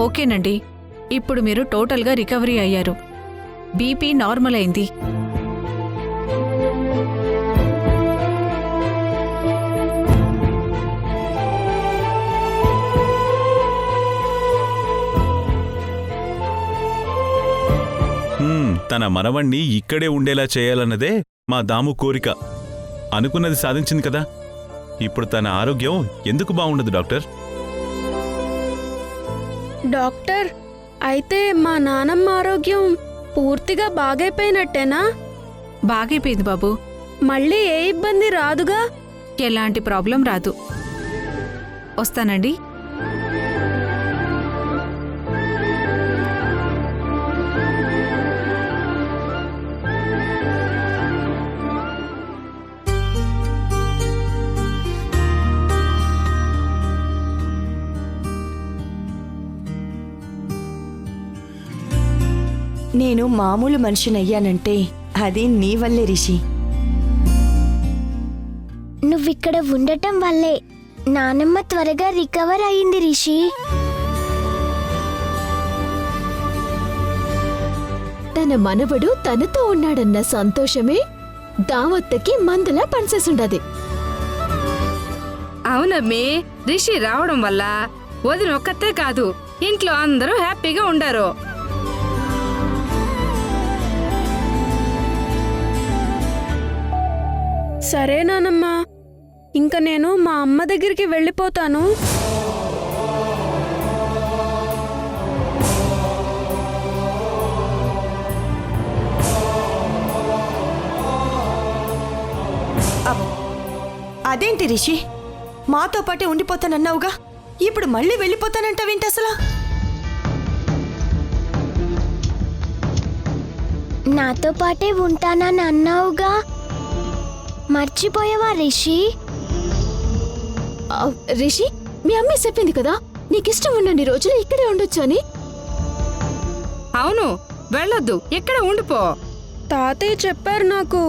ఓకేనండి. ఇప్పుడు మీరు టోటల్గా రికవరీ అయ్యారు. బీపీ నార్మల్ అయింది. తన మనవణ్ణి ఇక్కడే ఉండేలా చేయాలన్నదే మా దాము కోరిక. అనుకున్నది సాధించింది కదా. ఇప్పుడు తన ఆరోగ్యం ఎందుకు బాగుండదు డాక్టర్? డాక్టర్, అయితే మా నానమ్మ ఆరోగ్యం పూర్తిగా బాగైపోయినట్టేనా? బాగైపోయింది బాబు. మళ్ళీ ఏ ఇబ్బంది రాదుగా? ఎలాంటి ప్రాబ్లం రాదు. వస్తానండి. నేను మామూలు మనిషినయ్యానంటే అది నీ వల్లే రిషి. నువ్విక్కడ ఉండటం వల్లే నానమ్మ త్వరగా రికవర్ అయింది రిషి. తన మనవడు తనతో ఉన్నాడన్న సంతోషమే దావత్తకి మందులా పనిచేసుండది. అవునమ్మి, రిషి రావడం వల్ల వదిన ఒక్కతే కాదు, ఇంట్లో అందరూ హ్యాపీగా ఉండారు. సరే నానమ్మా, ఇంక నేను మా అమ్మ దగ్గరికి వెళ్ళిపోతాను. అదేంటి రిషి, మాతో పాటే ఉండిపోతానన్నావుగా, ఇప్పుడు మళ్ళీ వెళ్ళిపోతానంటావేంటి అసలు? నాతో పాటే ఉంటానని అన్నావుగా, మర్చిపోయావా రిషి? రిషి, మీ అమ్మే చెప్పింది కదా నీకిష్టం ఉన్నన్ని రోజులు ఇక్కడే ఉండొచ్చు అని. అవును, వెళ్ళొద్దు, ఇక్కడ ఉండిపో. తాతయ్య చెప్పారు నాకు.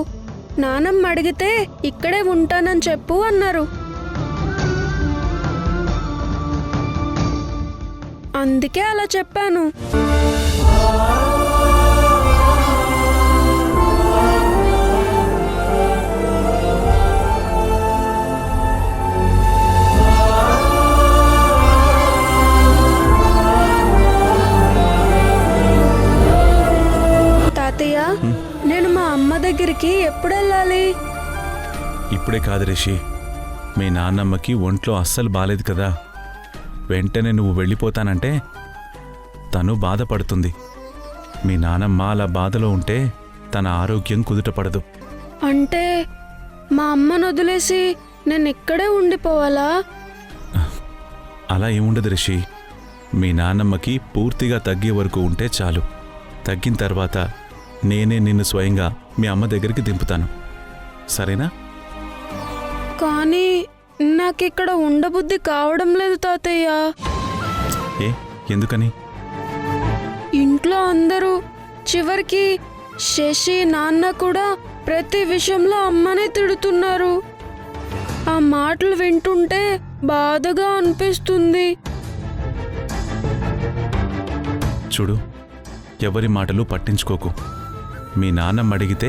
నానమ్మ అడిగితే ఇక్కడే ఉంటానని చెప్పు అన్నారు. అందుకే అలా చెప్పాను. తాతయ్య, నేను మా అమ్మ దగ్గరికి ఎప్పుడు వెళ్ళాలి? ఇప్పుడే కాదు రిషి, మీ నాన్నమ్మకి ఒంట్లో అస్సలు బాలేదు కదా. వెంటనే నువ్వు వెళ్ళిపోతానంటే తను బాధపడుతుంది. మీ నానమ్మ అలా బాధలో ఉంటే తన ఆరోగ్యం కుదుటపడదు. అంటే మా అమ్మను వదిలేసి నేను ఇక్కడే ఉండిపోవాలా? అలా ఏముండదు రిషి. మీ నాన్నమ్మకి పూర్తిగా తగ్గే వరకు ఉంటే చాలు. తగ్గిన తర్వాత నేనే నిన్ను స్వయంగా మీ అమ్మ దగ్గరికి దింపుతాను, సరేనా? కానీ నాకిక్కడ ఉండబుద్ధి కావడం లేదు తాతయ్య. ఏ, ఎందుకని? ఇంట్లో అందరూ, చివరికి శశి నాన్న కూడా ప్రతి విషయంలో అమ్మనే తిడుతున్నారు. ఆ మాటలు వింటుంటే బాధగా అనిపిస్తుంది. చూడు, ఎవరి మాటలు పట్టించుకోకు. మీ నాన్నమ్మ అడిగితే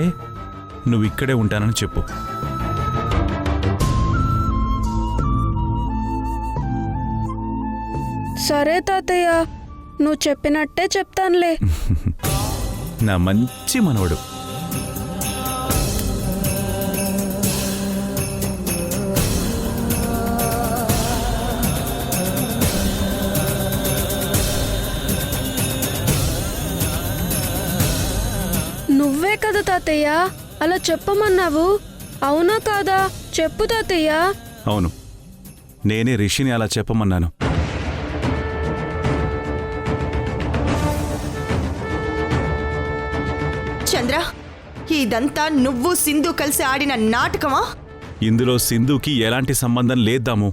నువ్విక్కడే ఉంటానని చెప్పు. సరే తాతయ్య, నువ్వు చెప్పినట్టే చెప్తానులే. నా మంచి మనవడు. నువ్వే కదా తాతయ్య అలా చెప్పమన్నావు, అవునా కాదా? చెప్పు తాతయ్య. అవును, నేనే రిషిని అలా చెప్పమన్నాను. చంద్ర, ఇదంతా నువ్వు సింధు కలిసి ఆడిన నాటకమా? ఇందులో సింధుకి ఎలాంటి సంబంధం లేద్దాము.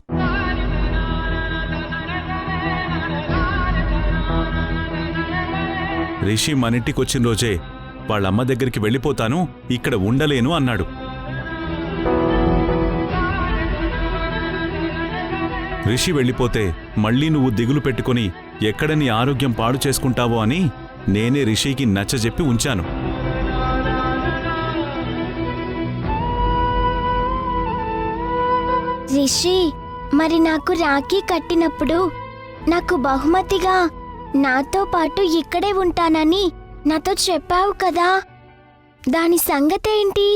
రిషి మనింటికొచ్చిన రోజే వాళ్ళమ్మ దగ్గరికి వెళ్ళిపోతాను, ఇక్కడ ఉండలేను అన్నాడు. రిషి వెళ్ళిపోతే మళ్ళీ నువ్వు దిగులు పెట్టుకుని ఎక్కడ నీ ఆరోగ్యం పాడు చేసుకుంటావో అని నేనే రిషికి నచ్చజెప్పి ఉంచాను. రిషి, మరి నాకు రాఖీ కట్టినప్పుడు నాకు బహుమతిగా నాతో పాటు ఇక్కడే ఉంటానని నాతో చెప్పావు కదా, దాని సంగతేంటి?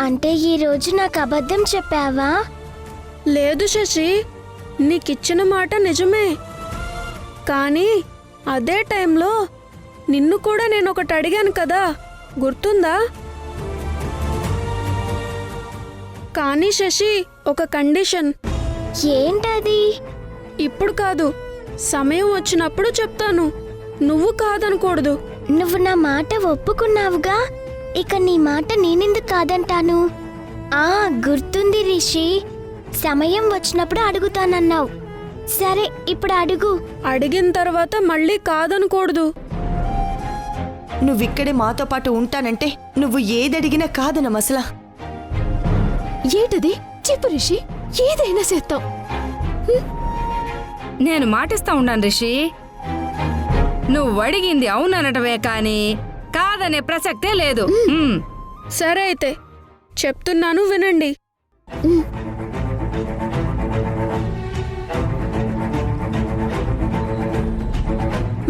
అంటే ఈరోజు నాకు అబద్ధం చెప్పావా? లేదు శశి, నీకిచ్చిన మాట నిజమే. కానీ అదే టైంలో నిన్ను కూడా నేను ఒకటి అడిగాను కదా, గుర్తుందా? కానీ శశి, ఒక కండిషన్. ఏంటది? ఇప్పుడు కాదు, సమయం వచ్చినప్పుడు చెప్తాను. నువ్వు కాదనకూడదు. నువ్వు నా మాట ఒప్పుకున్నావుగా, ఇక నీ మాట నేనెందుకు కాదంటాను? గుర్తుంది రిషి, సమయం వచ్చినప్పుడు అడుగుతానన్నావు. సరే, ఇప్పుడు అడుగు. అడిగిన తర్వాత మళ్ళీ కాదనకూడదు. నువ్విక్కడే మాతో పాటు ఉంటానంటే నువ్వు ఏదడిగినా కాదనం అసలా. ఏంటది? చెప్పు రిషి, ఏదైనా చేస్తాం. నేను మాటిస్తా ఉన్నాను రిషి. నువ్వు అడిగింది అవుననటమే కాని కాదనే ప్రసక్తే లేదు. సరే అయితే చెప్తున్నాను, వినండి.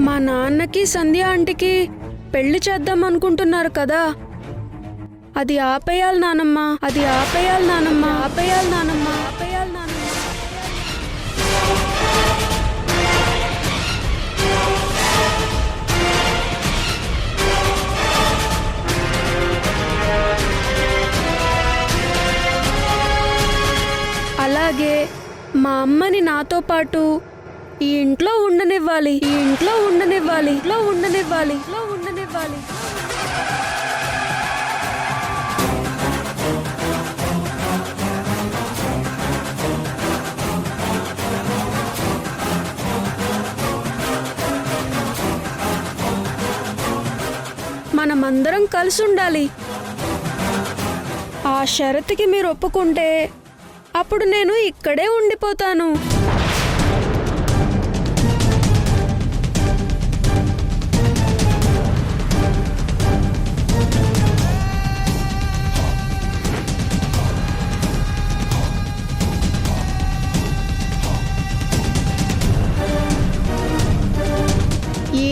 మా నాన్నకి సంధ్య ఆంటీకి పెళ్లి చేద్దాం అనుకుంటున్నారు కదా, అది ఆపేయాలి నానమ్మ, అది ఆపేయాలి నానమ్మ, ఆపేయాలి నానమ్మ, ఆపేయాలి నానమ్మ. అలాగే మా అమ్మని నాతో పాటు ఈ ఇంట్లో ఉండనివ్వాలి, ఈ ఇంట్లో ఉండనివ్వాలి, ఇంట్లో ఉండనివ్వాలి, ఇంట్లో ఉండనివ్వాలి. మనమందరం కలిసి ఉండాలి. ఆ షరతుకి మీరు ఒప్పుకుంటే అప్పుడు నేను ఇక్కడే ఉండిపోతాను.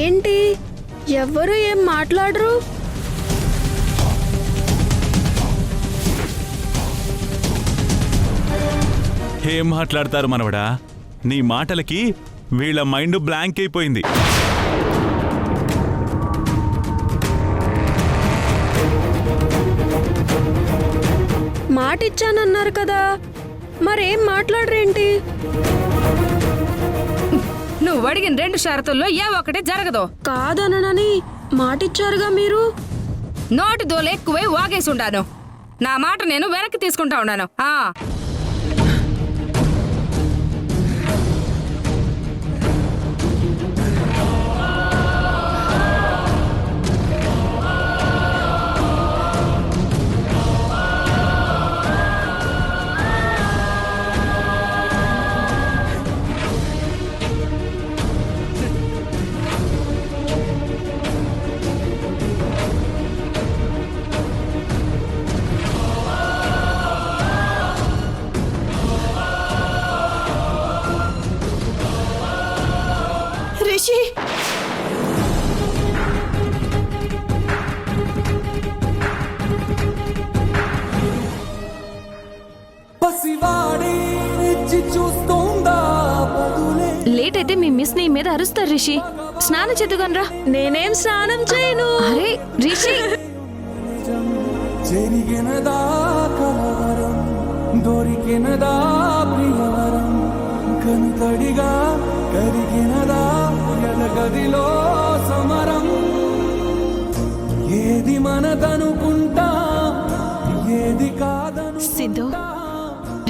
ఏంటి, ఎవ్వరూ ఏం మాట్లాడరు? ఏం మాట్లాడతారు మనవడా? నీ మాటలకి వీళ్ళ మైండ్ బ్లాంక్ అయిపోయింది. మాటిచ్చానన్నారు కదా, మరేం మాట్లాడరేంటి? నువ్వు అడిగిన 2 షరతుల్లో ఏ ఒక్కటి జరగదు. కాదనని మాటిచ్చారుగా మీరు. నోటి దోలు ఎక్కువై వాగేసి ఉండాను. నా మాట నేను వెనక్కి తీసుకుంటా ఉన్నాను. రిషి, లేట్ అయితే మీ మిస్ నీ మీద అరుస్తారు రిషి. స్నానం చేద్దుగానరా. నేనేం స్నానం చేయను. అరే రిషి, జరిగినదా కలవరం, దొరికినదా ప్రియవరం, కనుతడిగా కరిగినదా ఎలగదిలో సమరం. ఏది మనదనుకుంటా, ఏది కాదను. సింధు,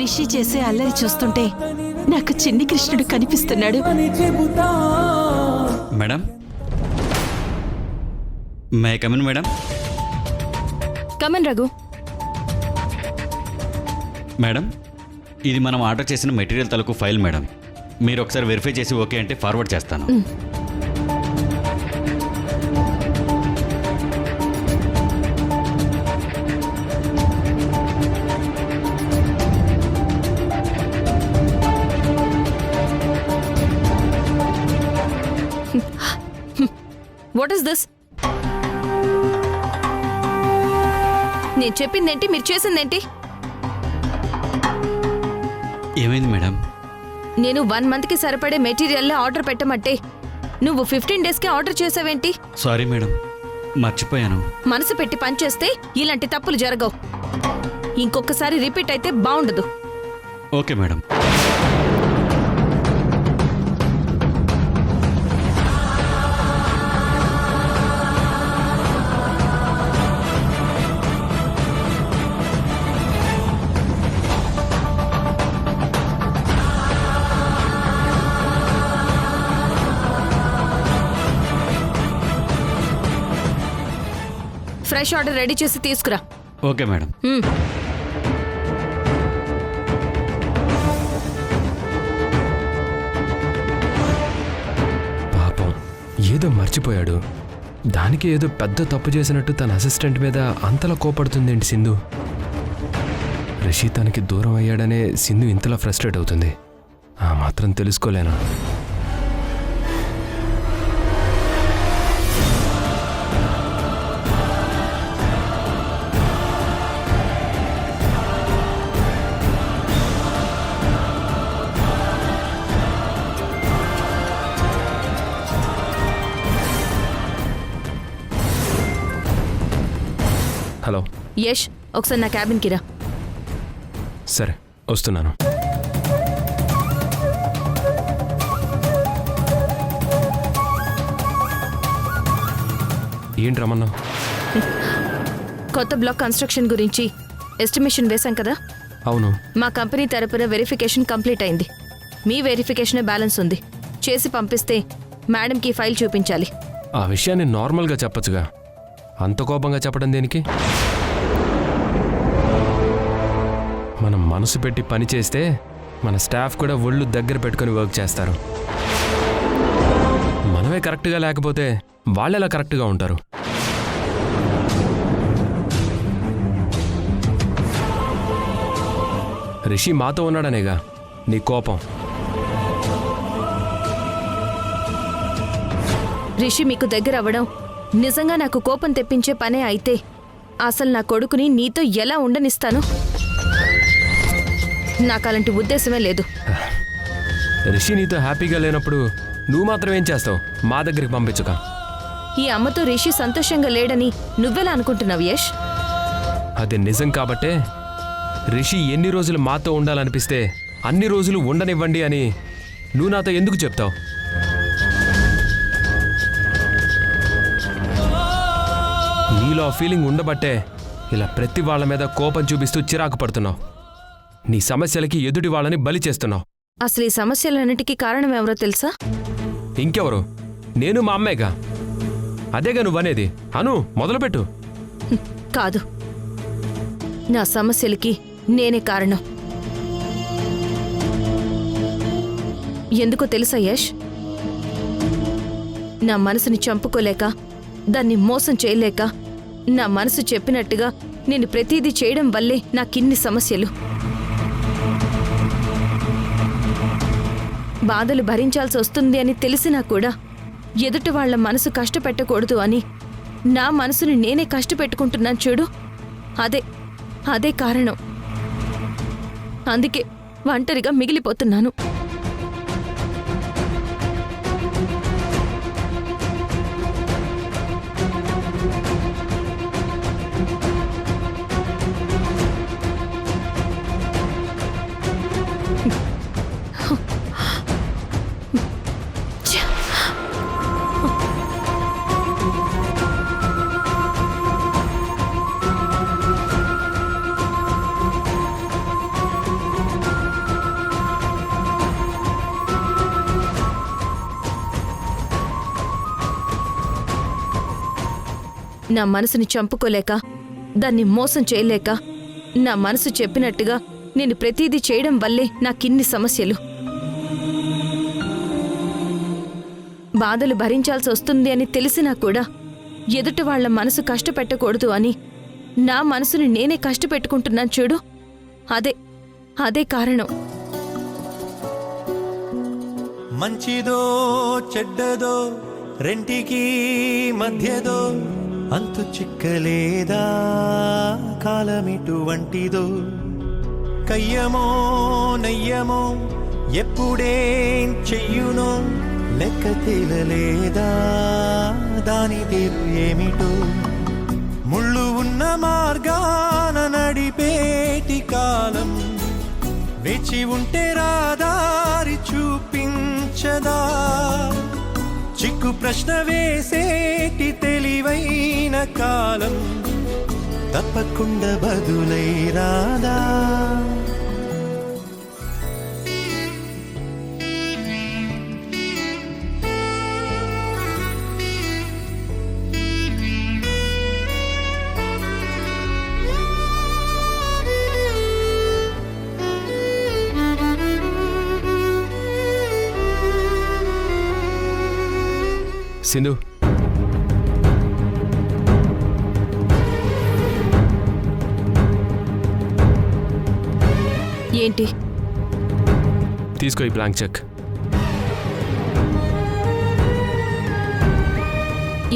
రిషి చేసే అల్లరి చూస్తుంటే నాకు చిన్ని కృష్ణుడు కనిపిస్తున్నాడు. అని చెబుతా. Madam, may come in madam. Come on Raghu. Madam, ఇది మనం ఆర్డర్ చేసిన మెటీరియల్ తలకు ఫైల్ మేడం. మీరు ఒకసారి వెరిఫై చేసి ఓకే అంటే ఫార్వర్డ్ చేస్తాను. What is this? నేను చెప్పిందేంటి, మీరు చేసిందేంటి? ఏమైంది మేడం? నేను 1 మంత్కి సరిపడే మెటీరియల్ ఆర్డర్ పెట్టమంటే నువ్వు 15 డేస్కి ఆర్డర్ చేసావేంటి? సారీ మేడం, మర్చిపోయాను. మనసు పెట్టి పనిచేస్తే ఇలాంటి తప్పులు జరగవు. ఇంకొకసారి రిపీట్ అయితే బాగుండదు. Okay madam. Fresh order ready చేసి తీసుకురా. Okay madam. పాపం ఏదో మర్చిపోయాడు. దానికి ఏదో పెద్ద తప్పు చేసినట్టు తన అసిస్టెంట్ మీద అంతలా కోపడుతుందేంటి సింధు? రిషి తనకి దూరం అయ్యాడనే సింధు ఇంతలా ఫ్రస్ట్రేట్ అవుతుంది. ఆ మాత్రం తెలుసుకోలేనా? హలో యష్, ఒకసారి నా క్యాబిన్కి రా. సరే వస్తున్నాను. ఏంటి రమన్నా? కొత్త బ్లాక్ కన్స్ట్రక్షన్ గురించి ఎస్టిమేషన్ వేశాం కదా? అవును. మా కంపెనీ తరపున వెరిఫికేషన్ కంప్లీట్ అయింది. మీ వెరిఫికేషనే బ్యాలెన్స్ ఉంది. చేసి పంపిస్తే మేడంకి ఫైల్ చూపించాలి. ఆ విషయాన్ని నార్మల్గా చెప్పచ్చుగా, అంత కోపంగా చెప్పడం దేనికి? మనం మనసు పెట్టి పని చేస్తే మన స్టాఫ్ కూడా ఒళ్ళు దగ్గర పెట్టుకొని వర్క్ చేస్తారు. మనమే కరెక్ట్గా లేకపోతే వాళ్ళెలా కరెక్ట్గా ఉంటారు? రిషి మాతో ఉన్నాడనేగా నీ కోపం. రిషి మీకు దగ్గర అవ్వడం నిజంగా నాకు కోపం తెప్పించే పనే అయితే అసలు నా కొడుకుని నీతో ఎలా ఉండనిస్తాను? నాకు అలాంటి ఉద్దేశమే లేదు. రిషి నీతో హ్యాపీగా లేనప్పుడు నువ్వు మాత్రం ఏం చేస్తావు? మా దగ్గరికి పంపించుక. ఈ అమ్మతో రిషి సంతోషంగా లేడని నువ్వెలా అనుకుంటున్నావు యష్? అది నిజం కాబట్టే రిషి ఎన్ని రోజులు మాతో ఉండాలనిపిస్తే అన్ని రోజులు ఉండనివ్వండి అని నువ్వు నాతో ఎందుకు చెప్తావు? నీలో ఆ ఫీలింగ్ ఉండబట్టే ఇలా ప్రతి వాళ్ళ మీద కోపం చూపిస్తూ చిరాకు పడుతున్నావు. నీ సమస్యలకి ఎదుటి వాళ్ళని బలి చేస్తున్నావు. అసలు ఈ సమస్యలన్నిటికీ కారణం ఎవరో తెలుసా? ఇంకెవరు? నేను మా అమ్మేగా. అదేగా నువ్వనేది. అను, మొదలుపెట్టు. కాదు, నా సమస్యలకి నేనే కారణం. ఎందుకో తెలుసా యష్? నా మనసుని చంపుకోలేక, దాన్ని మోసం చేయలేక, నా మనసు చెప్పినట్టుగా నేను ప్రతిదీ చేయడం వల్లే నాకిన్ని సమస్యలు. బాధలు భరించాల్సి వస్తుంది అని తెలిసినా కూడా ఎదుటి వాళ్ల మనసు కష్టపెట్టకూడదు అని నా మనసుని నేనే కష్టపెట్టుకుంటున్నాను చూడు. అదే కారణం. అందుకే ఒంటరిగా మిగిలిపోతున్నాను. నా మనసుని చంపుకోలేక, దాన్ని మోసం చేయలేక, నా మనసు చెప్పినట్టుగా నేను ప్రతిదీ చేయడం వల్లే నాకిన్ని సమస్యలు. బాధలు భరించాల్సి వస్తుంది అని తెలిసినా కూడా ఎదుటి వాళ్ల మనసు కష్టపెట్టకూడదు అని నా మనసుని నేనే కష్టపెట్టుకుంటున్నాను చూడు. అదే కారణం. మంచిదో చెడ్డదో రెంటికి మధ్యదో అంతు చిక్కలేదా కాలమిటువంటిదో కయ్యమో నయ్యమో ఎప్పుడేం చెయ్యునో లెక్క తేలలేదా దాని తీరు ఏమిటో ముళ్ళు ఉన్న మార్గాన నడిపేటి కాలం వేచి ఉంటే రాదారి చూపించదా చిక్కు ప్రశ్న వేసేటి తెలివైన కాలం తప్పకుండా బదులై రాదా. సింధు, ఏంటి? తీసుకో ఈ బ్లాంక్ చెక్.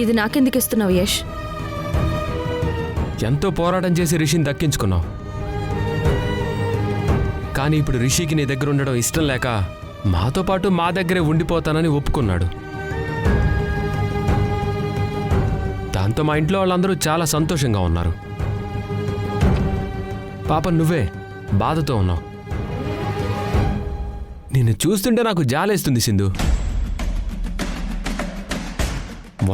ఇది నాకెందుకు ఇస్తున్నావు యష్? ఎంతో పోరాటం చేసి రిషిని దక్కించుకున్నావు. కానీ ఇప్పుడు రిషికి నీ దగ్గర ఉండడం ఇష్టం లేక మాతో పాటు మా దగ్గరే ఉండిపోతానని ఒప్పుకున్నాడు. దాంతో మా ఇంట్లో వాళ్ళందరూ చాలా సంతోషంగా ఉన్నారు. పాప నువ్వే బాధతో ఉన్నావు. నిన్ను చూస్తుంటే నాకు జాలేస్తుంది సింధు.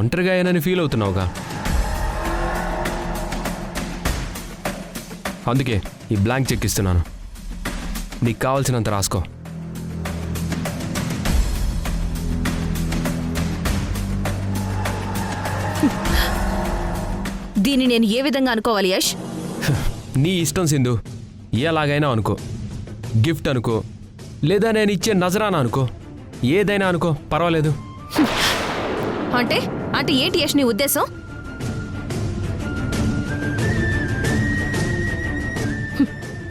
ఒంటరిగా అయినని ఫీల్ అవుతున్నావుగా. అందుకే ఈ బ్లాంక్ చెక్ ఇస్తున్నాను. నీకు కావాల్సినంత రాసుకో. దీన్ని నేను ఏ విధంగా అనుకోవాలి యష్? నీ ఇష్టం సింధు. ఎలాగైనా అనుకో. గిఫ్ట్ అనుకో, లేదా నేను ఇచ్చే నజరానా అనుకో, ఏదైనా అనుకో, పర్వాలేదు. అంటే ఏంటి యష్ నీ ఉద్దేశం?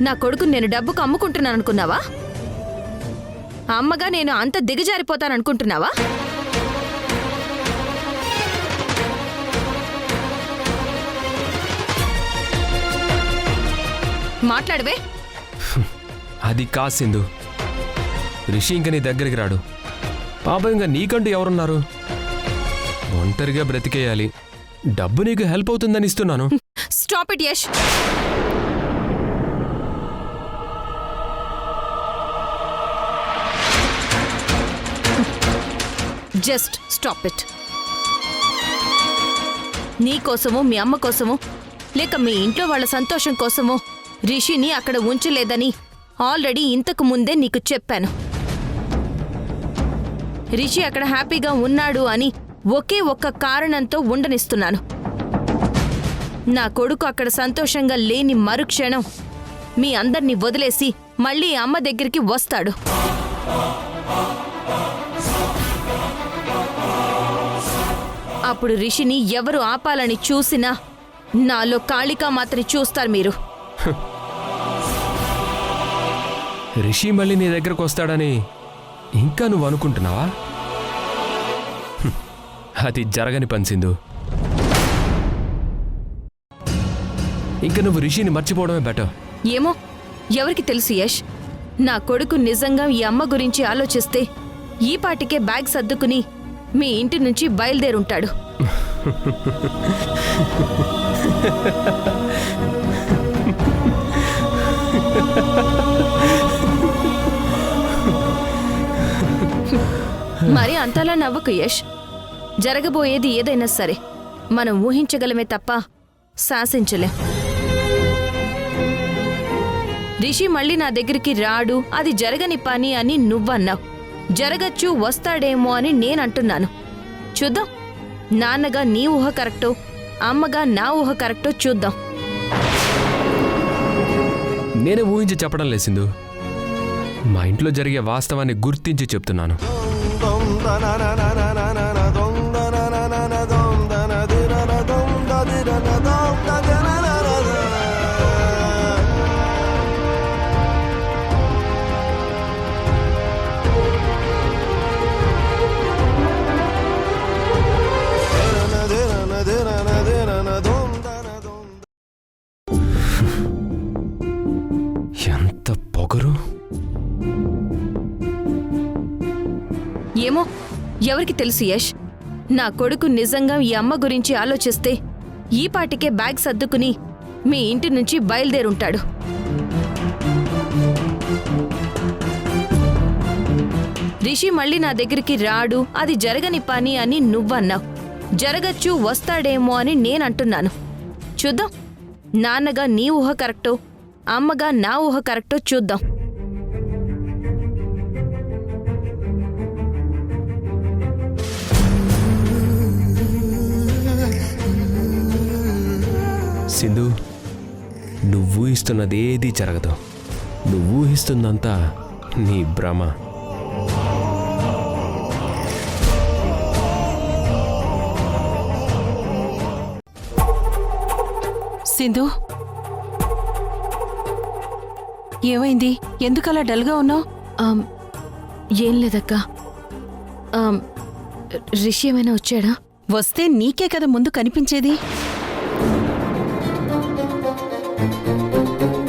నా కొడుకుని నేను డబ్బుకు అమ్ముకుంటున్నాను అనుకున్నావా? అమ్మగా నేను అంత దిగజారిపోతాననుకుంటున్నావా? మాట్లాడవే. అది కాదు సింధు. రిషి ఇంక నీ దగ్గరికి రాడు. పాపం ఇంకా నీకంటూ ఎవరున్నారు? ఒంటరిగా బ్రతికేయాలి. డబ్బు నీకు హెల్ప్ అవుతుందని ఇస్తున్నాను. Stop it Yash. Just stop it. నీ కోసమో మీ అమ్మ కోసమో లేక మీ ఇంట్లో వాళ్ళ సంతోషం కోసమో రిషిని అక్కడ ఉంచలేదని ఆల్రెడీ ఇంతకు ముందే నీకు చెప్పాను. రిషి అక్కడ హ్యాపీగా ఉన్నాడు అని ఒకే ఒక్క కారణంతో ఉండనిస్తున్నాను. నా కొడుకు అక్కడ సంతోషంగా లేని మరుక్షణం మీ అందర్నీ వదిలేసి మళ్ళీ అమ్మ దగ్గరికి వస్తాడు. అప్పుడు రిషిని ఎవరు ఆపాలని చూసినా నాలో కాళికా మాత్రం చూస్తారు మీరు. రిషి మళ్ళీ నీ దగ్గరకు వస్తాడని ఇంకా నువ్వు అనుకుంటున్నావా? అది జరగని పని సింధు. ఇంకా నువ్వు రిషిని మర్చిపోవడమే బెటర్. ఏమో, ఎవరికి తెలుసు యష్. నా కొడుకు నిజంగా ఈ అమ్మ గురించి ఆలోచిస్తే ఈ పాటికే బ్యాగ్ సర్దుకుని మీ ఇంటి నుంచి బయలుదేరుంటాడు. మరి అంతలా నవ్వకు యష్. జరగబోయేది ఏదైనా సరే మనం ఊహించగలమే తప్ప శాసించలేం. రిషి మళ్ళీ నా దగ్గరికి రాడు, అది జరగని పని అని నువ్వన్నావు. జరగచ్చు, వస్తాడేమో అని నేనంటున్నాను. చూద్దాం. నాన్నగా నీ ఊహ కరెక్టో, అమ్మగా నా ఊహ కరెక్టో చూద్దాం. నేనే ఊహించి చెప్పడం లేదు సింధు. మా ఇంట్లో జరిగే వాస్తవాన్ని గుర్తించి చెప్తున్నాను. ఎంత పొగరు! ఏమో ఎవరికి తెలుసు యష్. నా కొడుకు నిజంగా ఈ అమ్మ గురించి ఆలోచిస్తే ఈ పాటికే బ్యాగ్ సర్దుకుని మీ ఇంటి నుంచి బయలుదేరుంటాడు. రిషి మళ్ళీ నా దగ్గరికి రాడు, అది జరగని పని అని నువ్వన్నావు. జరగచ్చు, వస్తాడేమో అని నేనంటున్నాను. చూద్దాం, నాన్నగా నీ ఊహ కరెక్టో అమ్మగా నా ఊహ కరెక్టో చూద్దాం. సింధు, నువ్వు ఊహిస్తున్నదేదీ జరగదు. నువ్వు ఊహిస్తుందంతా నీ భ్రమ. సింధు, ఏమైంది? ఎందుకలా డల్గా ఉన్నావు? ఏం లేదక్క. రిషి ఏమైనా వచ్చాడా? వస్తే నీకే కదా ముందు కనిపించేది.